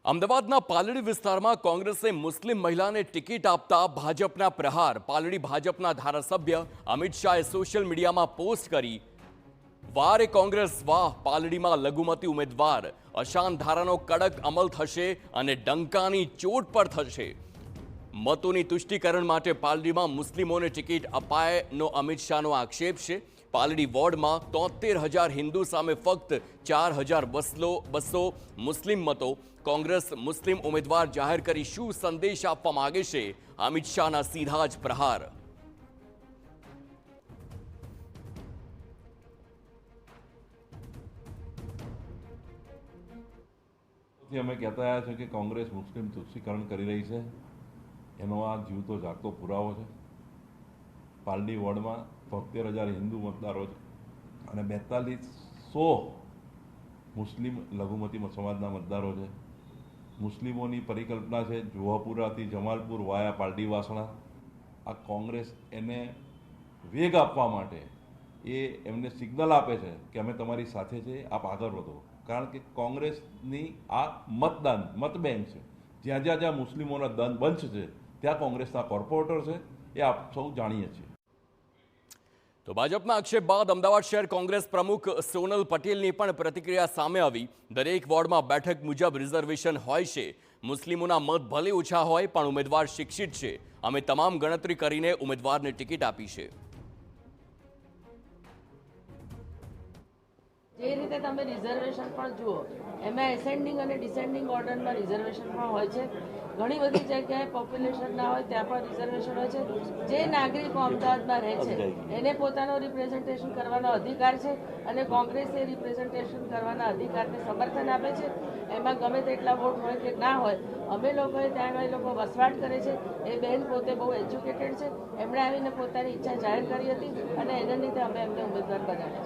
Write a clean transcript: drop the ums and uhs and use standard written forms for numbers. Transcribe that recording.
અમદાવાદના પાલડી વિસ્તારમાં કોંગ્રેસે મુસ્લિમ મહિલાને ટિકિટ આપતા ભાજપના પ્રહાર. પાલડી ભાજપના ધારાસભ્ય અમિત શાહે સોશિયલ મીડિયામાં પોસ્ટ કરી, વારે કોંગ્રેસ વાહ, પાલડીમાં લઘુમતી ઉમેદવાર, અશાંત ધારાનો કડક અમલ થશે અને ડંકાની ચોટ પર થશે. મતોની તુષ્ટિકરણ માટે પાલડીમાં મુસ્લિમોને ટિકિટ અપાયનો અમિત શાહનો આક્ષેપ છે. પાલડી વોર્ડમાં 73,000 હિન્દુ સામે ફક્ત 4,200 મુસ્લિમ મતો. કોંગ્રેસ મુસ્લિમ ઉમેદવાર જાહેર કરી શું સંદેશ આપવા માંગે છે? અમિત શાહના સીધા જ પ્રહાર. અમે કહેતા આવ્યા છે કે કોંગ્રેસ મુસ્લિમ તુષ્ટિકરણ કરી રહી છે. એનો આ જીવતો જાગતો પુરાવો છે. પાલડી વોર્ડમાં 73,000 હિન્દુ મતદારો છે અને 4200 મુસ્લિમ લઘુમતી સમાજના મતદારો છે. મુસ્લિમોની પરિકલ્પના છે જુહાપુરાથી જમાલપુર વાયા પાલડી વાસણા. આ કોંગ્રેસ એને વેગ આપવા માટે એમને સિગ્નલ આપે છે કે અમે તમારી સાથે છે, આપ આગળ વધો. કારણ કે કોંગ્રેસની આ મત બેંક છે. જ્યાં જ્યાં મુસ્લિમોના બંચ છે ત્યાં કોંગ્રેસના કોર્પોરેટર છે, એ આપ સૌ જાણીએ છીએ. તો ભાજપના આક્ષેપ બાદ અમદાવાદ શહેર કોંગ્રેસ પ્રમુખ સોનલ પટેલની પણ પ્રતિક્રિયા સામે આવી. દરેક વોર્ડમાં બેઠક મુજબ રિઝર્વેશન હોય છે. મુસ્લિમોના મત ભલે ઓછા હોય પણ ઉમેદવાર શિક્ષિત છે. અમે તમામ ગણતરી કરીને ઉમેદવારને ટિકિટ આપી છે. જે રીતે તમે રિઝર્વેશન પણ જુઓ, એમાં એસેન્ડિંગ અને ડિસેન્ડિંગ ઓર્ડરમાં રિઝર્વેશન પણ હોય છે. ઘણી બધી જગ્યાએ પોપ્યુલેશન ના હોય ત્યાં પણ રિઝર્વેશન હોય છે. જે નાગરિકો અમદાવાદમાં રહે છે એને પોતાનો રિપ્રેઝન્ટેશન કરવાનો અધિકાર છે અને કોંગ્રેસે રિપ્રેઝન્ટેશન કરવાના અધિકારને સમર્થન આપે છે. એમાં ગમે તેટલા વોટ હોય કે ના હોય, અમે લોકોએ ત્યાં એ લોકો વસવાટ કરે છે. એ બહેન પોતે બહુ એજ્યુકેટેડ છે. એમણે આવીને પોતાની ઈચ્છા જાહેર કરી હતી અને એના લીધે અમે એમને ઉમેદવાર બનાવ્યા છે.